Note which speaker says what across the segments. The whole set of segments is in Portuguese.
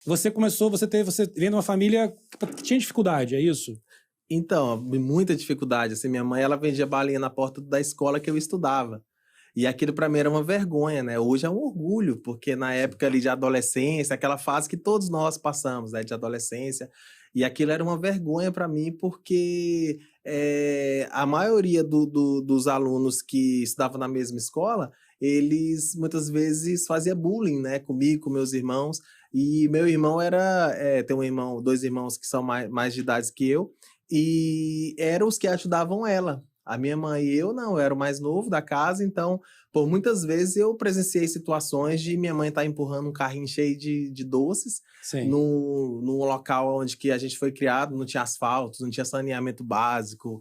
Speaker 1: Você vem de uma família que tinha dificuldade, é isso?
Speaker 2: Então, muita dificuldade. Assim, minha mãe, ela vendia balinha na porta da escola que eu estudava. E aquilo para mim era uma vergonha, né? Hoje é um orgulho, porque na época ali de adolescência, aquela fase que todos nós passamos, né, de adolescência, e aquilo era uma vergonha para mim, porque a maioria dos alunos que estudavam na mesma escola, eles muitas vezes faziam bullying, né, comigo, com meus irmãos, e meu irmão tem dois irmãos que são mais de idade que eu, e eram os que ajudavam ela. A minha mãe e eu não, eu era o mais novo da casa, então, por muitas vezes eu presenciei situações de minha mãe estar empurrando um carrinho cheio de doces num local onde que a gente foi criado, não tinha asfalto, não tinha saneamento básico.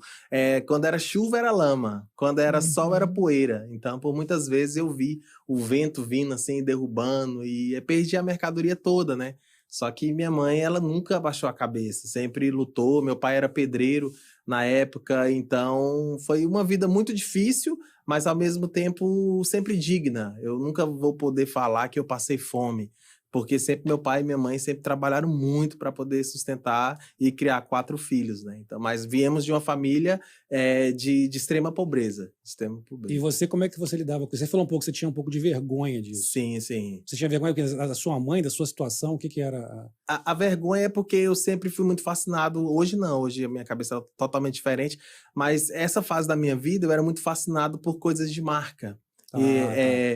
Speaker 2: Quando era chuva era lama, quando era sol era poeira. Então, por muitas vezes eu vi o vento vindo assim, derrubando, e perdi a mercadoria toda, né? Só que minha mãe, ela nunca abaixou a cabeça, sempre lutou. Meu pai era pedreiro na época, então foi uma vida muito difícil, mas ao mesmo tempo sempre digna. Eu nunca vou poder falar que eu passei fome, porque sempre meu pai e minha mãe sempre trabalharam muito para poder sustentar e criar 4 filhos, né? Então, mas viemos de uma família de extrema pobreza,
Speaker 1: E você, como é que você lidava com isso? Você falou um pouco, você tinha um pouco de vergonha disso.
Speaker 2: Sim, sim.
Speaker 1: Você tinha vergonha da sua mãe, da sua situação? O que era?
Speaker 2: A vergonha é porque eu sempre fui muito fascinado. Hoje não, hoje a minha cabeça é totalmente diferente. Mas essa fase da minha vida eu era muito fascinado por coisas de marca.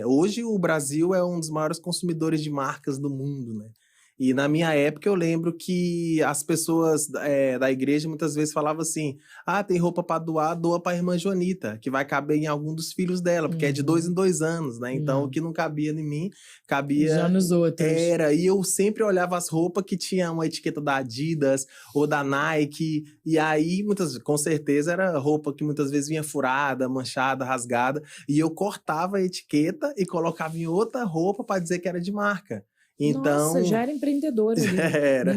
Speaker 2: Hoje o Brasil é um dos maiores consumidores de marcas do mundo, né? E na minha época eu lembro que as pessoas da igreja muitas vezes falavam assim: tem roupa para doar, doa para a irmã Joanita, que vai caber em algum dos filhos dela, porque é de 2 em 2 anos, né? Então o que não cabia em mim, cabia
Speaker 3: já nos outros.
Speaker 2: E eu sempre olhava as roupas que tinha uma etiqueta da Adidas ou da Nike, e aí com certeza era roupa que muitas vezes vinha furada, manchada, rasgada, e eu cortava a etiqueta e colocava em outra roupa para dizer que era de marca. Então,
Speaker 3: nossa, já era empreendedora.
Speaker 2: Era.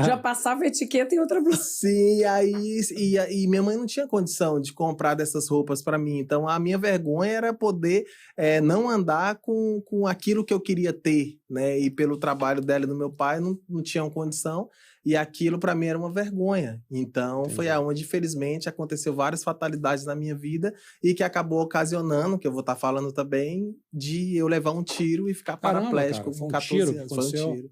Speaker 3: Já passava etiqueta em outra blusa.
Speaker 2: Sim, e minha mãe não tinha condição de comprar dessas roupas para mim. Então, a minha vergonha era poder não andar com aquilo que eu queria ter, né? E pelo trabalho dela e do meu pai, não tinham condição. E aquilo para mim era uma vergonha. Então, foi aonde, infelizmente, aconteceu várias fatalidades na minha vida e que acabou ocasionando, que eu vou estar falando também, de eu levar um tiro e ficar paraplégico com 14 anos. Foi um tiro.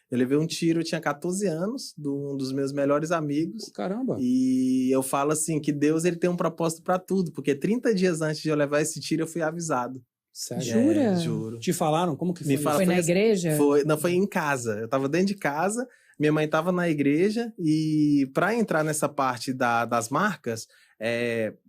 Speaker 2: Eu levei um tiro, eu tinha 14 anos, de um dos meus melhores amigos.
Speaker 1: Caramba!
Speaker 2: E eu falo assim, que Deus ele tem um propósito para tudo, porque 30 dias antes de eu levar esse tiro, eu fui avisado.
Speaker 1: Sério?
Speaker 3: Jura?
Speaker 2: Juro.
Speaker 1: Te falaram? Como que foi?
Speaker 3: Foi na igreja?
Speaker 2: Não, foi em casa. Eu tava dentro de casa, minha mãe tava na igreja, e para entrar nessa parte das marcas,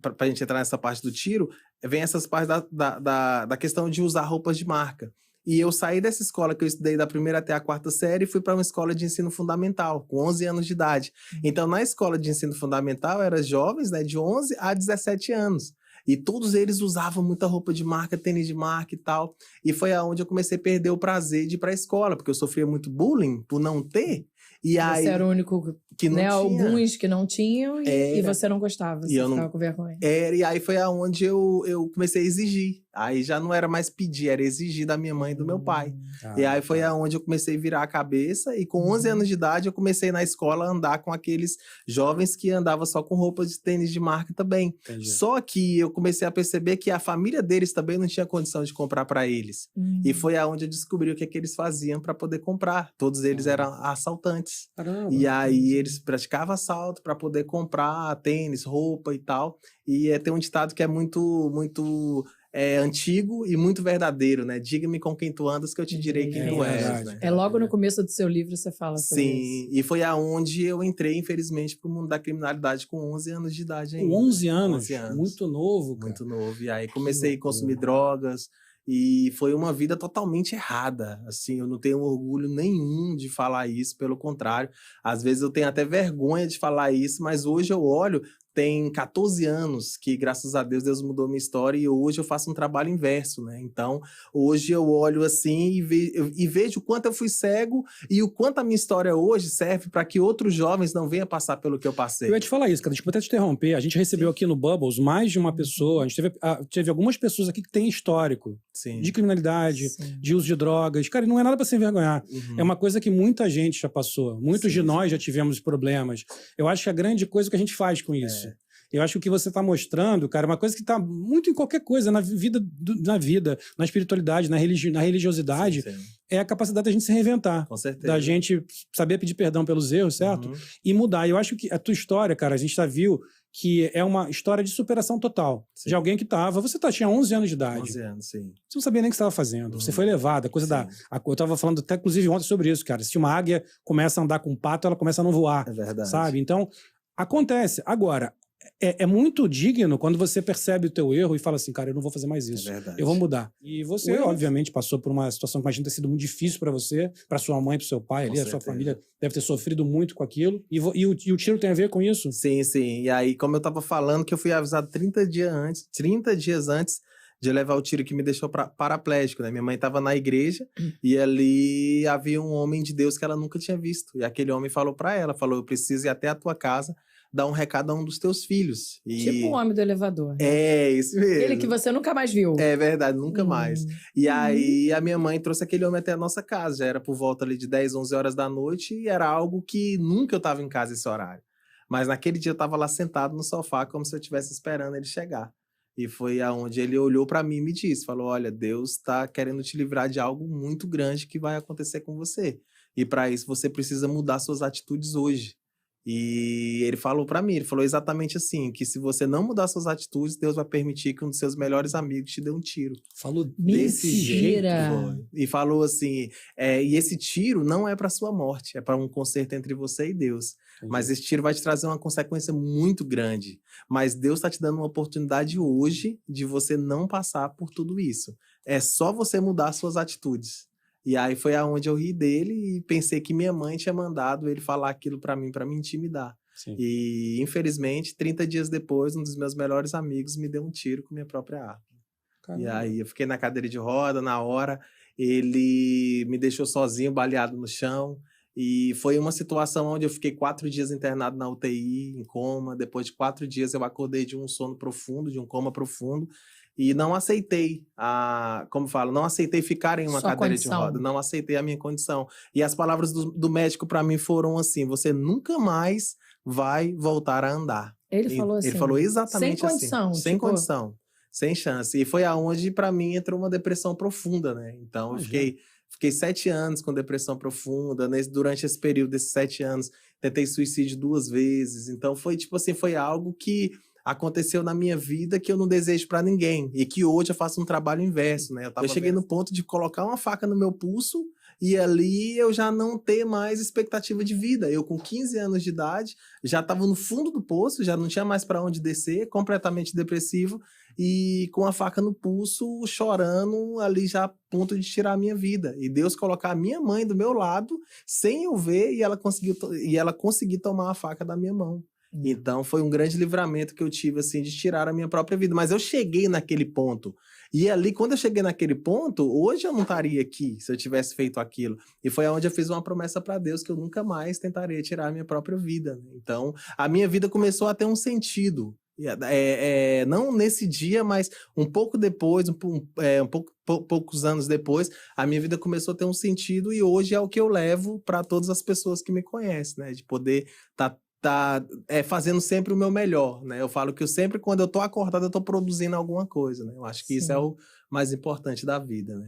Speaker 2: pra gente entrar nessa parte do tiro, vem essas partes da questão de usar roupas de marca. E eu saí dessa escola que eu estudei da 1ª até a 4ª série e fui para uma escola de ensino fundamental, com 11 anos de idade. Então, na escola de ensino fundamental, eram jovens, né, de 11 a 17 anos. E todos eles usavam muita roupa de marca, tênis de marca e tal. E foi aonde eu comecei a perder o prazer de ir para a escola, porque eu sofria muito bullying por não ter. E aí,
Speaker 3: você era o único
Speaker 2: que não tinha.
Speaker 3: Alguns que não tinham e você não gostava, você ficava com vergonha.
Speaker 2: E aí foi aonde eu comecei a exigir. Aí já não era mais pedir, era exigir da minha mãe e do meu pai. E aí foi aonde eu comecei a virar a cabeça. E com 11 anos de idade eu comecei na escola a andar com aqueles jovens que andavam só com roupas de tênis de marca também.
Speaker 1: Entendi.
Speaker 2: Só que eu comecei a perceber que a família deles também não tinha condição de comprar para eles. E foi aonde eu descobri o que eles faziam para poder comprar. Todos eles eram assaltantes.
Speaker 1: Caramba.
Speaker 2: E aí eles praticavam assalto para poder comprar tênis, roupa e tal. E tem um ditado que é muito, muito antigo e muito verdadeiro, né? Diga-me com quem tu andas que eu te direi quem tu és, né?
Speaker 3: Logo no começo do seu livro você fala sobre isso.
Speaker 2: Sim, e foi aonde eu entrei, infelizmente, pro mundo da criminalidade com 11 anos de idade ainda.
Speaker 1: Com 11 anos?
Speaker 2: 11 anos.
Speaker 1: Muito novo, cara.
Speaker 2: Muito novo. E aí comecei a consumir drogas. E foi uma vida totalmente errada, assim, eu não tenho orgulho nenhum de falar isso, pelo contrário, às vezes eu tenho até vergonha de falar isso, mas hoje eu olho tem 14 anos que, graças a Deus, Deus mudou minha história e hoje eu faço um trabalho inverso, né? Então, hoje eu olho assim e vejo o quanto eu fui cego e o quanto a minha história hoje serve para que outros jovens não venham passar pelo que eu passei.
Speaker 1: Eu ia te falar isso, cara. Desculpa até te interromper. A gente recebeu aqui no Bubbles mais de uma pessoa. A gente teve algumas pessoas aqui que têm histórico de criminalidade, de uso de drogas. Cara, não é nada para se envergonhar. É uma coisa que muita gente já passou. Muitos de nós já tivemos problemas. Eu acho que a grande coisa é o que a gente faz com isso. Eu acho que o que você está mostrando, cara, é uma coisa que está muito em qualquer coisa, na vida, na espiritualidade, na religiosidade, é a capacidade da gente se reinventar.
Speaker 2: Com certeza.
Speaker 1: Da gente saber pedir perdão pelos erros, certo? E mudar. Eu acho que a tua história, cara, a gente já viu que é uma história de superação total. De alguém que tinha 11 anos de idade.
Speaker 2: 11 anos, sim.
Speaker 1: Você não sabia nem o que você estava fazendo. Você foi levada. Eu estava falando até, inclusive, ontem sobre isso, cara. Se uma águia começa a andar com um pato, ela começa a não voar.
Speaker 2: É verdade.
Speaker 1: Sabe? Então, acontece. Agora, é muito digno quando você percebe o teu erro e fala assim, cara, eu não vou fazer mais isso. Eu vou mudar. E você, obviamente, passou por uma situação que imagina ter sido muito difícil para você, para sua mãe, para seu pai ali, a sua família deve ter sofrido muito com aquilo. E o tiro tem a ver com isso?
Speaker 2: Sim, sim. E aí, como eu tava falando, que eu fui avisado 30 dias antes de levar o tiro que me deixou paraplégico, né? Minha mãe estava na igreja e ali havia um homem de Deus que ela nunca tinha visto. E aquele homem falou para ela, eu preciso ir até a tua casa dar um recado a um dos teus filhos.
Speaker 3: Tipo o homem do elevador.
Speaker 2: É, isso mesmo.
Speaker 3: Ele que você nunca mais viu.
Speaker 2: É verdade, nunca mais. E aí a minha mãe trouxe aquele homem até a nossa casa. Já era por volta ali de 10, 11 horas da noite e era algo que nunca eu estava em casa esse horário. Mas naquele dia eu estava lá sentado no sofá como se eu estivesse esperando ele chegar. E foi aonde ele olhou para mim e me disse, falou, olha, Deus está querendo te livrar de algo muito grande que vai acontecer com você. E para isso você precisa mudar suas atitudes hoje. E ele falou para mim, ele falou exatamente assim, que se você não mudar suas atitudes, Deus vai permitir que um dos seus melhores amigos te dê um tiro.
Speaker 1: Falou desse jeito.
Speaker 2: Foi. E falou assim, e esse tiro não é para sua morte, é para um conserto entre você e Deus. Entendi. Mas esse tiro vai te trazer uma consequência muito grande. Mas Deus está te dando uma oportunidade hoje de você não passar por tudo isso. É só você mudar suas atitudes. E aí foi aonde eu ri dele e pensei que minha mãe tinha mandado ele falar aquilo para mim me intimidar. Sim. E, infelizmente, 30 dias depois, um dos meus melhores amigos me deu um tiro com minha própria arma. Caramba. E aí eu fiquei na cadeira de roda, na hora, ele me deixou sozinho, baleado no chão. E foi uma situação onde eu fiquei 4 dias internado na UTI, em coma. Depois de 4 dias eu acordei de um sono profundo, de um coma profundo. E não aceitei, não aceitei ficar em uma cadeira de roda, não aceitei a minha condição. E as palavras do médico para mim foram assim, você nunca mais vai voltar a andar.
Speaker 3: Ele falou assim?
Speaker 2: Ele falou exatamente assim.
Speaker 3: Sem condição.
Speaker 2: Sem condição, sem chance. E foi aonde para mim entrou uma depressão profunda, né? Então eu fiquei 7 anos com depressão profunda, durante esse período desses 7 anos, tentei suicídio 2 vezes. Então foi tipo assim, foi algo que aconteceu na minha vida que eu não desejo para ninguém e que hoje eu faço um trabalho inverso, né? Eu cheguei no ponto de colocar uma faca no meu pulso e ali eu já não ter mais expectativa de vida. Eu com 15 anos de idade já estava no fundo do poço, já não tinha mais para onde descer, completamente depressivo e com a faca no pulso, chorando ali já a ponto de tirar a minha vida. E Deus colocar a minha mãe do meu lado sem eu ver e ela conseguir tomar a faca da minha mão. Então foi um grande livramento que eu tive assim de tirar a minha própria vida, mas eu cheguei naquele ponto e ali quando eu cheguei naquele ponto, hoje eu não estaria aqui se eu tivesse feito aquilo, e foi onde eu fiz uma promessa para Deus que eu nunca mais tentaria tirar a minha própria vida. Então a minha vida começou a ter um sentido, não nesse dia, mas um pouco depois, poucos anos depois, a minha vida começou a ter um sentido e hoje é o que eu levo para todas as pessoas que me conhecem, né, de poder tá fazendo sempre o meu melhor, né? Eu falo que quando eu tô acordado, eu tô produzindo alguma coisa, né? Eu acho que isso é o mais importante da vida, né?